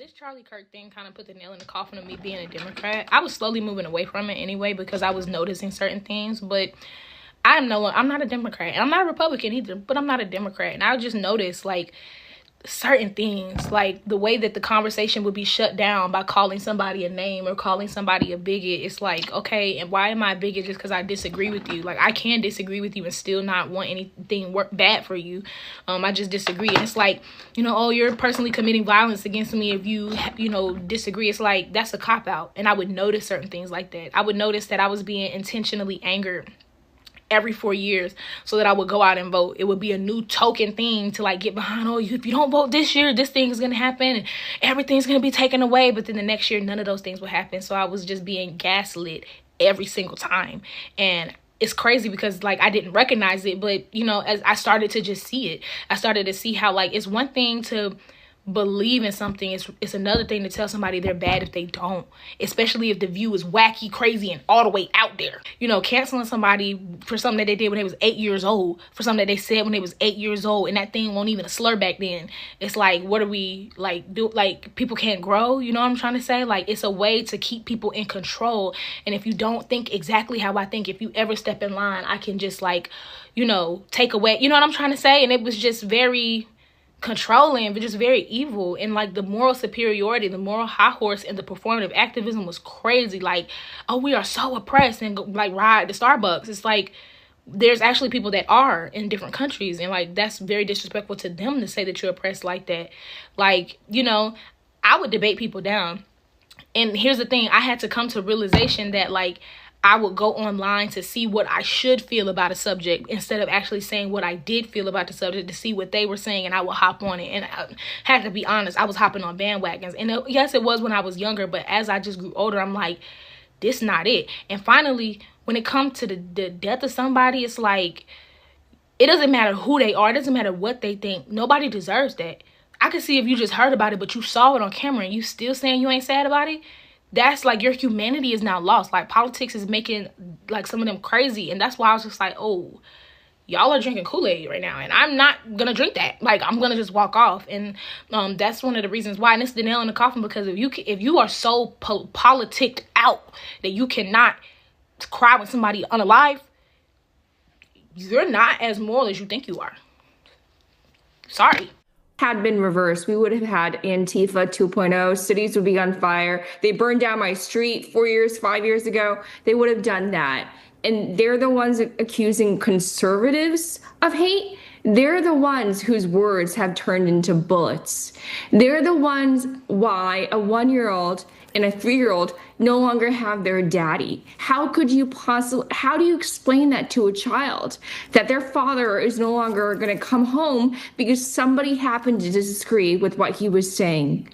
This Charlie Kirk thing kind of put the nail in the coffin of me being a Democrat. I was slowly moving away from it anyway because I was noticing certain things, but I'm not a Democrat, and I'm not a Republican either, but I'm not a Democrat. And I just noticed like certain things, like the way that the conversation would be shut down by calling somebody a name or calling somebody a bigot. It's like, okay, and why am I a bigot just because I disagree with you? Like, I can disagree with you and still not want anything bad for you. I just disagree. And it's like, oh, you're personally committing violence against me if you disagree. It's like, that's a cop-out. And I would notice certain things like that. I would notice that I was being intentionally angered every 4 years so that I would go out and vote. It would be a new token thing to like get behind. Oh, if you don't vote this year, this thing is going to happen and everything's going to be taken away. But then the next year, none of those things would happen. So I was just being gaslit every single time. And it's crazy because like I didn't recognize it. But, as I started to just see it, I started to see how like it's one thing to believe in something, it's another thing to tell somebody they're bad if they don't, especially if the view is wacky, crazy, and all the way out there. Canceling somebody for something that they did when they was 8 years old, for something that they said when they was 8 years old, and that thing wasn't even a slur back then. It's like, what do we like do? Like, people can't grow, you know what I'm trying to say? Like, it's a way to keep people in control. And if you don't think exactly how I think, if you ever step in line, I can just like, take away, you know what I'm trying to say? And it was just very controlling, but just very evil. And like the moral superiority, the moral high horse, and the performative activism was crazy. Like, oh, we are so oppressed, and go, like ride the Starbucks. It's like there's actually people that are in different countries, and like that's very disrespectful to them to say that you're oppressed like that. Like, I would debate people down. And here's the thing, I had to come to realization that like I would go online to see what I should feel about a subject instead of actually saying what I did feel about the subject, to see what they were saying, and I would hop on it. And I had to be honest, I was hopping on bandwagons. And yes, it was when I was younger, but as I just grew older, I'm like, this not it. And finally, when it comes to the death of somebody, it's like, it doesn't matter who they are. It doesn't matter what they think. Nobody deserves that. I could see if you just heard about it, but you saw it on camera and you still saying you ain't sad about it. That's like, your humanity is now lost. Like, politics is making like some of them crazy. And that's why I was just like, oh, y'all are drinking Kool-Aid right now, and I'm not gonna drink that. Like, I'm gonna just walk off. And that's one of the reasons why. And it's the nail in the coffin, because if you are so politicked out that you cannot cry when somebody unalive, you're not as moral as you think you are. Sorry. Had been reversed, we would have had Antifa 2.0. Cities would be on fire. They burned down my street 4 years, 5 years ago. They would have done that. And they're the ones accusing conservatives of hate. They're the ones whose words have turned into bullets. They're the ones why a 1-year-old and a 3-year-old no longer have their daddy. How do you explain that to a child? That their father is no longer going to come home because somebody happened to disagree with what he was saying.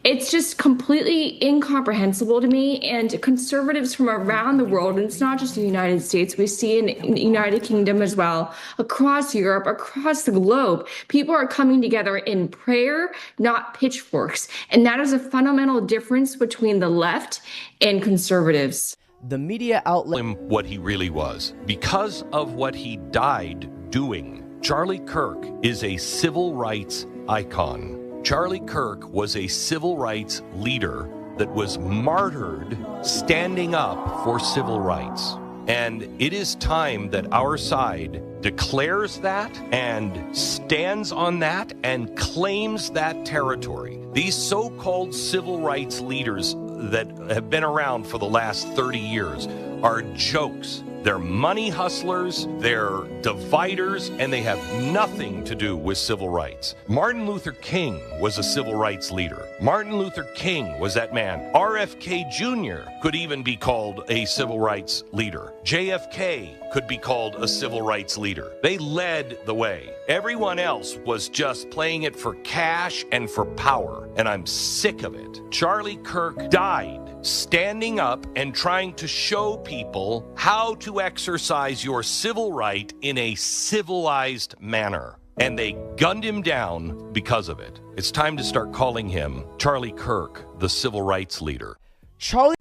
It's just completely incomprehensible to me. And conservatives from around the world, and it's not just the United States, we see in the United Kingdom as well, across Europe, across the globe, people are coming together in prayer, not pitchforks. And that is a fundamental difference between the left and conservatives. The media outlet him what he really was, because of what he died doing. Charlie Kirk is a civil rights icon. Charlie Kirk was a civil rights leader that was martyred standing up for civil rights. And it is time that our side declares that and stands on that and claims that territory. These so-called civil rights leaders that have been around for the last 30 years are jokes. They're money hustlers, they're dividers, and they have nothing to do with civil rights. Martin Luther King was a civil rights leader. Martin Luther King was that man. RFK Jr. could even be called a civil rights leader. JFK could be called a civil rights leader. They led the way. Everyone else was just playing it for cash and for power, and I'm sick of it. Charlie Kirk died standing up and trying to show people how to exercise your civil right in a civilized manner. And they gunned him down because of it. It's time to start calling him Charlie Kirk, the civil rights leader.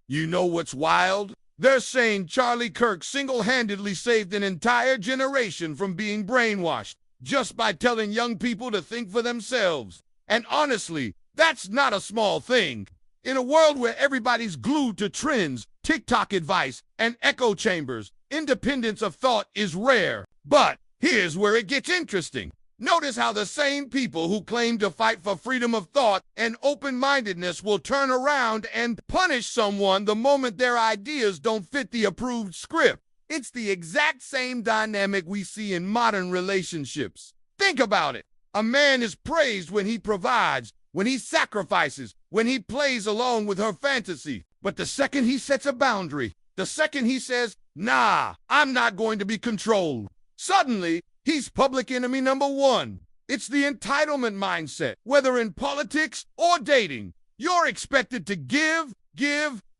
You know what's wild? They're saying Charlie Kirk single-handedly saved an entire generation from being brainwashed just by telling young people to think for themselves. And honestly, That's not a small thing. In a world where everybody's glued to trends, TikTok advice, and echo chambers, independence of thought is rare. But here's where it gets interesting. Notice how the same people who claim to fight for freedom of thought and open-mindedness will turn around and punish someone the moment their ideas don't fit the approved script. It's the exact same dynamic we see in modern relationships. Think about it. A man is praised when he provides, when he sacrifices, when he plays along with her fantasy. But the second he sets a boundary, the second he says, "Nah, I'm not going to be controlled," suddenly, he's public enemy number one. It's the entitlement mindset. Whether in politics or dating, you're expected to give,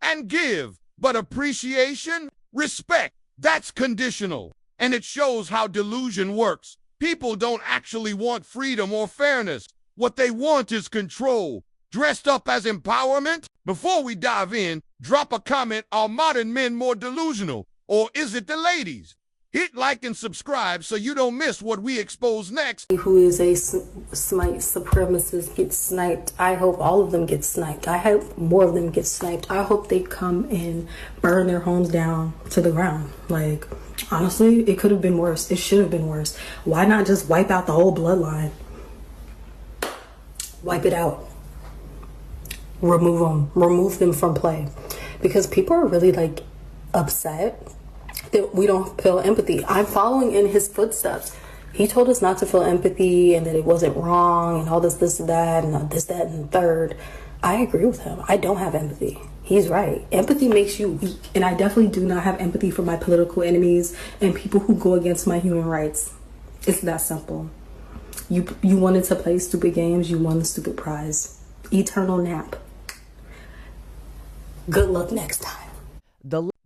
and give. But appreciation, respect, that's conditional. And it shows how delusion works. People don't actually want freedom or fairness. What they want is control, dressed up as empowerment. Before we dive in, drop a comment. Are modern men more delusional, or is it the ladies? Hit like and subscribe so you don't miss what we expose next. Who is a white supremacist gets sniped. I hope all of them get sniped. I hope more of them get sniped. I hope they come and burn their homes down to the ground. Like, honestly, it could have been worse. It should have been worse. Why not just wipe out the whole bloodline? Wipe it out. Remove them from play. Because people are really like upset that we don't feel empathy. I'm following in his footsteps. He told us not to feel empathy and that it wasn't wrong and all this, and that, and this, that, and the third. I agree with him. I don't have empathy. He's right. Empathy makes you weak. And I definitely do not have empathy for my political enemies and people who go against my human rights. It's that simple. You wanted to play stupid games. You won the stupid prize. Eternal nap. Good luck next time.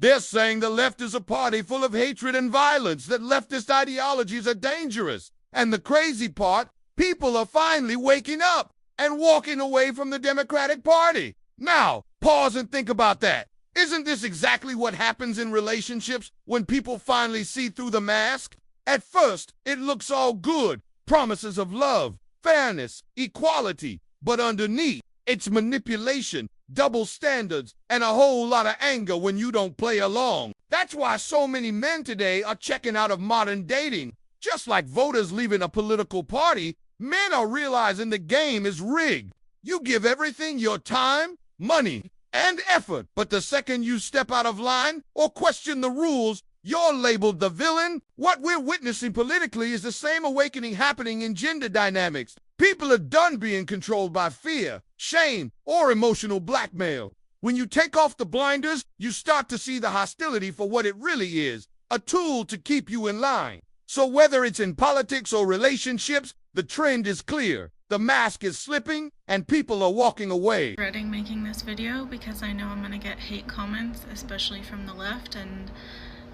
They're saying the left is a party full of hatred and violence, that leftist ideologies are dangerous. And the crazy part, people are finally waking up and walking away from the Democratic Party. Now, pause and think about that. Isn't this exactly what happens in relationships when people finally see through the mask? At first, it looks all good, promises of love, fairness, equality, but underneath, it's manipulation, double standards, and a whole lot of anger when you don't play along. That's why so many men today are checking out of modern dating. Just like voters leaving a political party, men are realizing the game is rigged. You give everything, your time, money, and effort, but the second you step out of line or question the rules, you're labeled the villain. What we're witnessing politically is the same awakening happening in gender dynamics. People are done being controlled by fear, shame, or emotional blackmail. When you take off the blinders, you start to see the hostility for what it really is, a tool to keep you in line. So whether it's in politics or relationships, the trend is clear. The mask is slipping, and people are walking away. Dreading making this video because I know I'm gonna get hate comments, especially from the left, and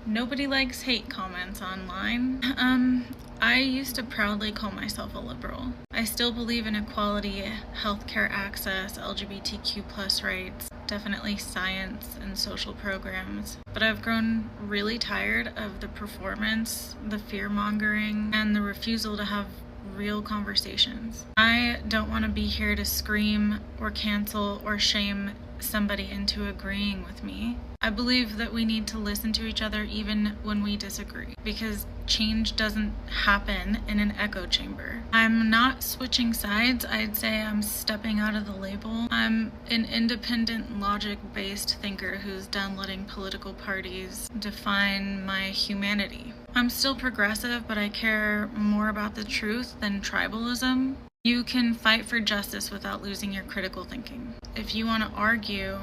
nobody likes hate comments online. I used to proudly call myself a liberal. I still believe in equality, healthcare access, LGBTQ+ rights, definitely science and social programs. But I've grown really tired of the performance, the fear-mongering, and the refusal to have real conversations. I don't want to be here to scream or cancel or shame somebody into agreeing with me. I believe that we need to listen to each other even when we disagree, because change doesn't happen in an echo chamber. I'm not switching sides. I'd say I'm stepping out of the label. I'm an independent, logic-based thinker who's done letting political parties define my humanity. I'm still progressive, but I care more about the truth than tribalism. You can fight for justice without losing your critical thinking. If you want to argue,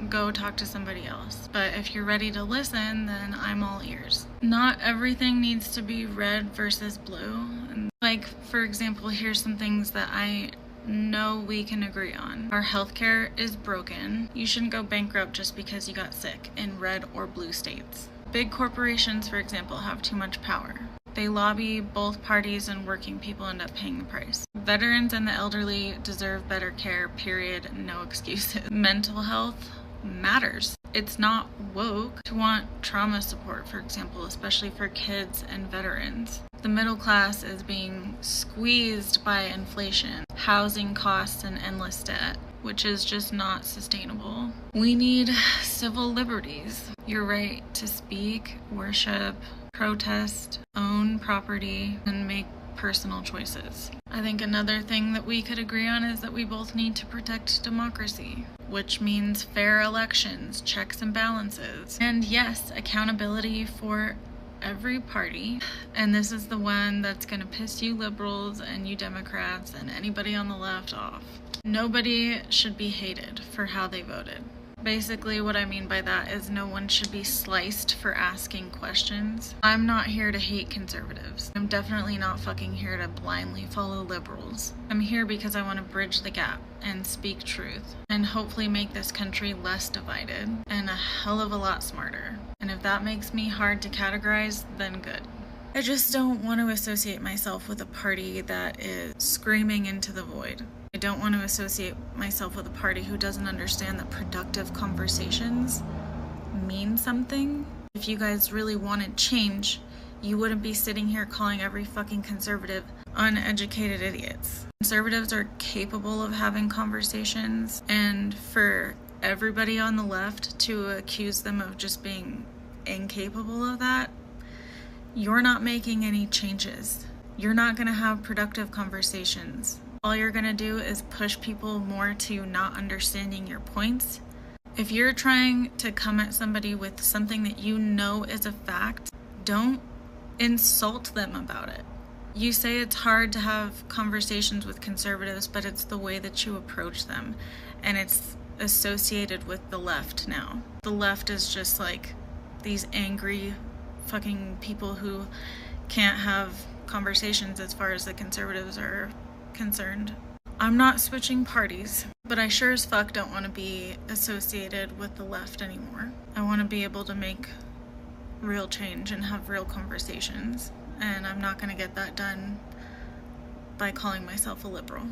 go talk to somebody else. But if you're ready to listen, then I'm all ears. Not everything needs to be red versus blue. And like, for example, here's some things that I know we can agree on. Our healthcare is broken. You shouldn't go bankrupt just because you got sick in red or blue states. Big corporations, for example, have too much power. They lobby both parties and working people end up paying the price. Veterans and the elderly deserve better care, period, no excuses. Mental health matters. It's not woke to want trauma support, for example, especially for kids and veterans. The middle class is being squeezed by inflation, housing costs, and endless debt, which is just not sustainable. We need civil liberties. Your right to speak, worship, protest, own property, and make personal choices. I think another thing that we could agree on is that we both need to protect democracy, which means fair elections, checks and balances, and yes, accountability for every party. And this is the one that's gonna piss you liberals and you Democrats and anybody on the left off. Nobody should be hated for how they voted. Basically, what I mean by that is no one should be sliced for asking questions. I'm not here to hate conservatives. I'm definitely not fucking here to blindly follow liberals. I'm here because I want to bridge the gap and speak truth and hopefully make this country less divided and a hell of a lot smarter. And if that makes me hard to categorize, then good. I just don't want to associate myself with a party that is screaming into the void. I don't want to associate myself with a party who doesn't understand that productive conversations mean something. If you guys really wanted change, you wouldn't be sitting here calling every fucking conservative uneducated idiots. Conservatives are capable of having conversations, and for everybody on the left to accuse them of just being incapable of that, you're not making any changes. You're not going to have productive conversations. All you're going to do is push people more to not understanding your points. If you're trying to come at somebody with something that you know is a fact, don't insult them about it. You say it's hard to have conversations with conservatives, but it's the way that you approach them. And it's associated with the left now. The left is just like these angry fucking people who can't have conversations as far as the conservatives are concerned. I'm not switching parties, but I sure as fuck don't want to be associated with the left anymore. I want to be able to make real change and have real conversations, and I'm not going to get that done by calling myself a liberal.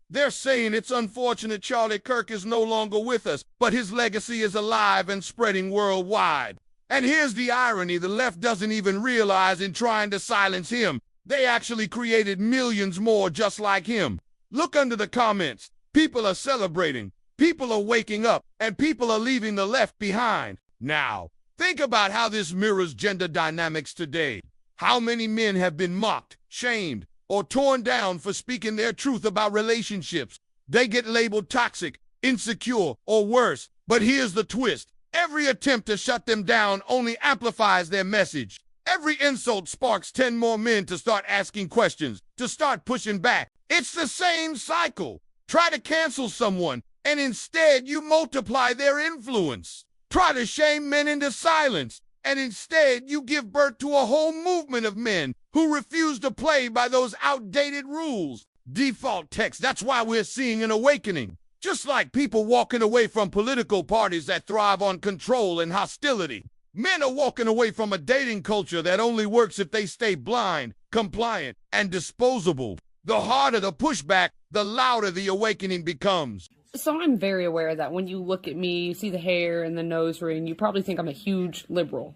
They're saying it's unfortunate Charlie Kirk is no longer with us, but his legacy is alive and spreading worldwide. And here's the irony the left doesn't even realize in trying to silence him. They actually created millions more just like him. Look under the comments. People are celebrating, people are waking up, and people are leaving the left behind. Now, think about how this mirrors gender dynamics today. How many men have been mocked, shamed, or torn down for speaking their truth about relationships? They get labeled toxic, insecure, or worse. But here's the twist. Every attempt to shut them down only amplifies their message. Every insult sparks 10 more men to start asking questions, to start pushing back. It's the same cycle. Try to cancel someone, and instead you multiply their influence. Try to shame men into silence, and instead you give birth to a whole movement of men who refuse to play by those outdated rules. Default text, that's why we're seeing an awakening. Just like people walking away from political parties that thrive on control and hostility. Men are walking away from a dating culture that only works if they stay blind, compliant, and disposable. The harder the pushback, the louder the awakening becomes. So I'm very aware that when you look at me, you see the hair and the nose ring, you probably think I'm a huge liberal.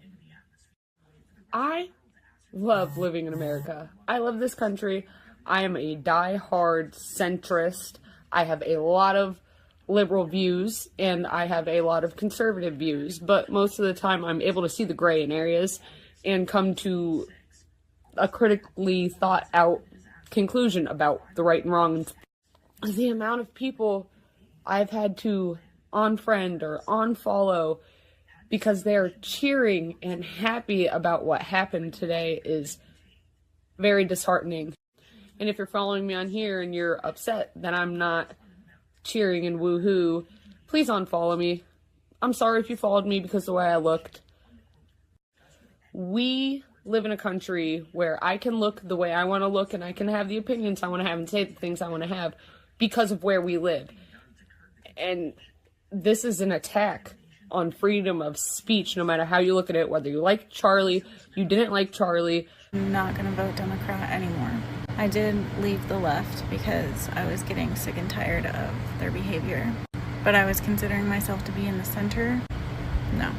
I love living in America. I love this country. I am a die-hard centrist. I have a lot of liberal views and I have a lot of conservative views, but most of the time I'm able to see the gray in areas and come to a critically thought out conclusion about the right and wrong. The amount of people I've had to unfriend or unfollow because they're cheering and happy about what happened today is very disheartening. And if you're following me on here and you're upset that I'm not cheering and woohoo, please unfollow me. I'm sorry if you followed me because of the way I looked. We live in a country where I can look the way I want to look and I can have the opinions I want to have and say the things I want to have because of where we live. And this is an attack on freedom of speech, no matter how you look at it, whether you like Charlie, you didn't like Charlie. I'm not going to vote Democrat anymore. I did leave the left because I was getting sick and tired of their behavior. But I was considering myself to be in the center. No.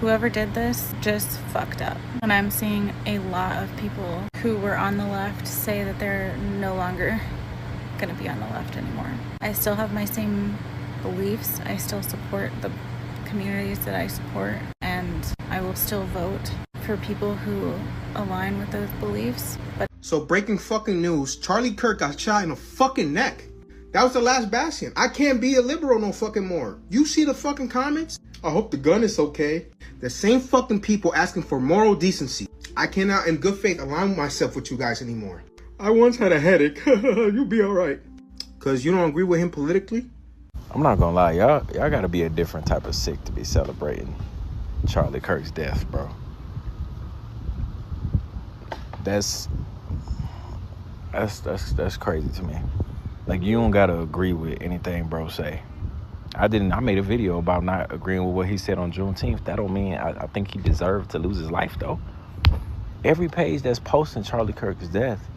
whoever did this just fucked up. And I'm seeing a lot of people who were on the left say that they're no longer gonna be on the left anymore. I still have my same beliefs. I still support the communities that I support, and I will still vote for people who align with those beliefs. But so breaking fucking news, Charlie Kirk got shot in the fucking neck. That was the last bastion. I can't be a liberal no fucking more. You see the fucking comments? I hope the gun is okay. The same fucking people asking for moral decency. I cannot in good faith align myself with you guys anymore. I once had a headache. You'll be alright. Cause you don't agree with him politically? I'm not gonna lie, y'all gotta be a different type of sick to be celebrating Charlie Kirk's death, bro. That's crazy to me. Like, you don't gotta agree with anything bro say. I made a video about not agreeing with what he said on Juneteenth. That don't mean I think he deserved to lose his life, though. Every page that's posting Charlie Kirk's death.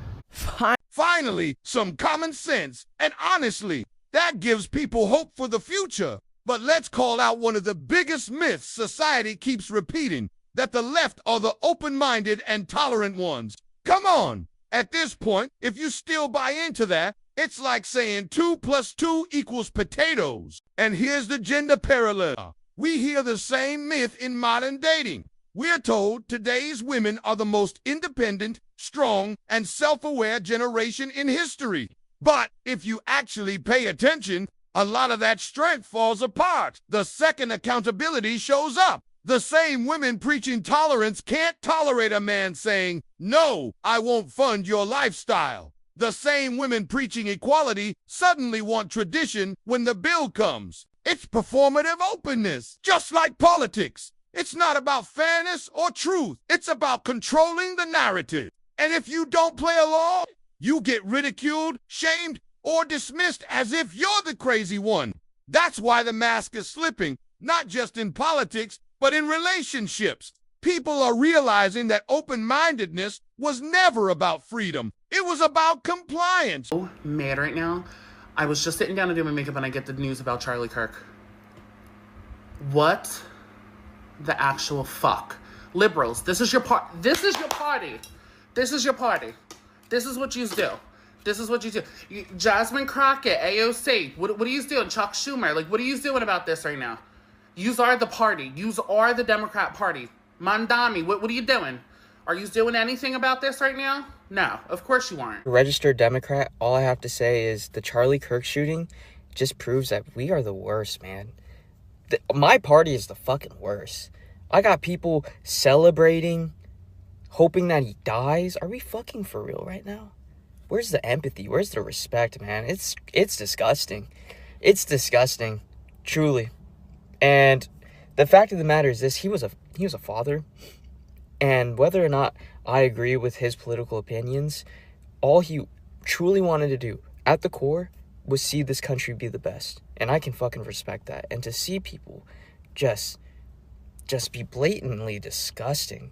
Finally, some common sense. And honestly, that gives people hope for the future. But let's call out one of the biggest myths society keeps repeating, that the left are the open-minded and tolerant ones. Come on! At this point, if you still buy into that, it's like saying 2 + 2 = potatoes. And here's the gender parallel. We hear the same myth in modern dating. We're told today's women are the most independent, strong, and self-aware generation in history. But if you actually pay attention, a lot of that strength falls apart. The second accountability shows up. The same women preaching tolerance can't tolerate a man saying, "No, I won't fund your lifestyle." The same women preaching equality suddenly want tradition when the bill comes. It's performative openness, just like politics. It's not about fairness or truth. It's about controlling the narrative. And if you don't play along, you get ridiculed, shamed, or dismissed as if you're the crazy one. That's why the mask is slipping, not just in politics, but in relationships. People are realizing that open-mindedness was never about freedom. It was about compliance. So mad right now. I was just sitting down to do my makeup and I get the news about Charlie Kirk. What the actual fuck? Liberals, this is your part. This is your party. This is your party. This is what you do. This is what you do. Jasmine Crockett, AOC, what are you doing? Chuck Schumer, like, what are you doing about this right now? Yous are the party. Yous are the Democrat Party. Mandami, what are you doing? Are you doing anything about this right now? No, of course you aren't. Registered Democrat, all I have to say is the Charlie Kirk shooting just proves that we are the worst, man. My party is the fucking worst. I got people celebrating, hoping that he dies. Are we fucking for real right now? Where's the empathy? Where's the respect, man? It's disgusting. It's disgusting, truly. And the fact of the matter is this: he was a father, and whether or not I agree with his political opinions, all he truly wanted to do at the core was see this country be the best. And I can fucking respect that. And to see people just be blatantly disgusting,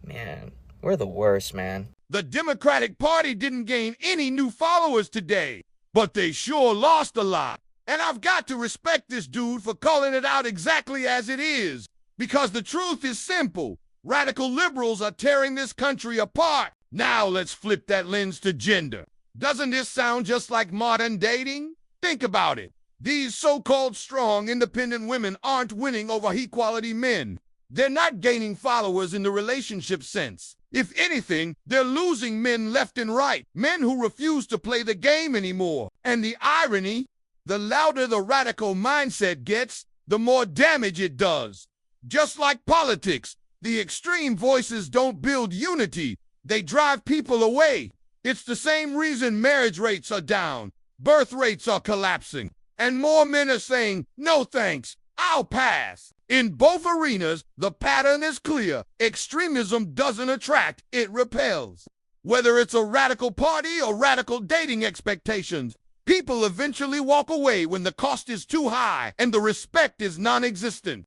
man, we're the worst, man. The Democratic Party didn't gain any new followers today, but they sure lost a lot. And I've got to respect this dude for calling it out exactly as it is, because the truth is simple. Radical liberals are tearing this country apart. Now let's flip that lens to gender. Doesn't this sound just like modern dating? Think about it. These so-called strong, independent women aren't winning over equality men. They're not gaining followers in the relationship sense. If anything, they're losing men left and right, men who refuse to play the game anymore. And the irony, the louder the radical mindset gets, the more damage it does. Just like politics, the extreme voices don't build unity. They drive people away. It's the same reason marriage rates are down, birth rates are collapsing, and more men are saying, "No thanks, I'll pass." In both arenas, the pattern is clear. Extremism doesn't attract, it repels. Whether it's a radical party or radical dating expectations, people eventually walk away when the cost is too high and the respect is non-existent.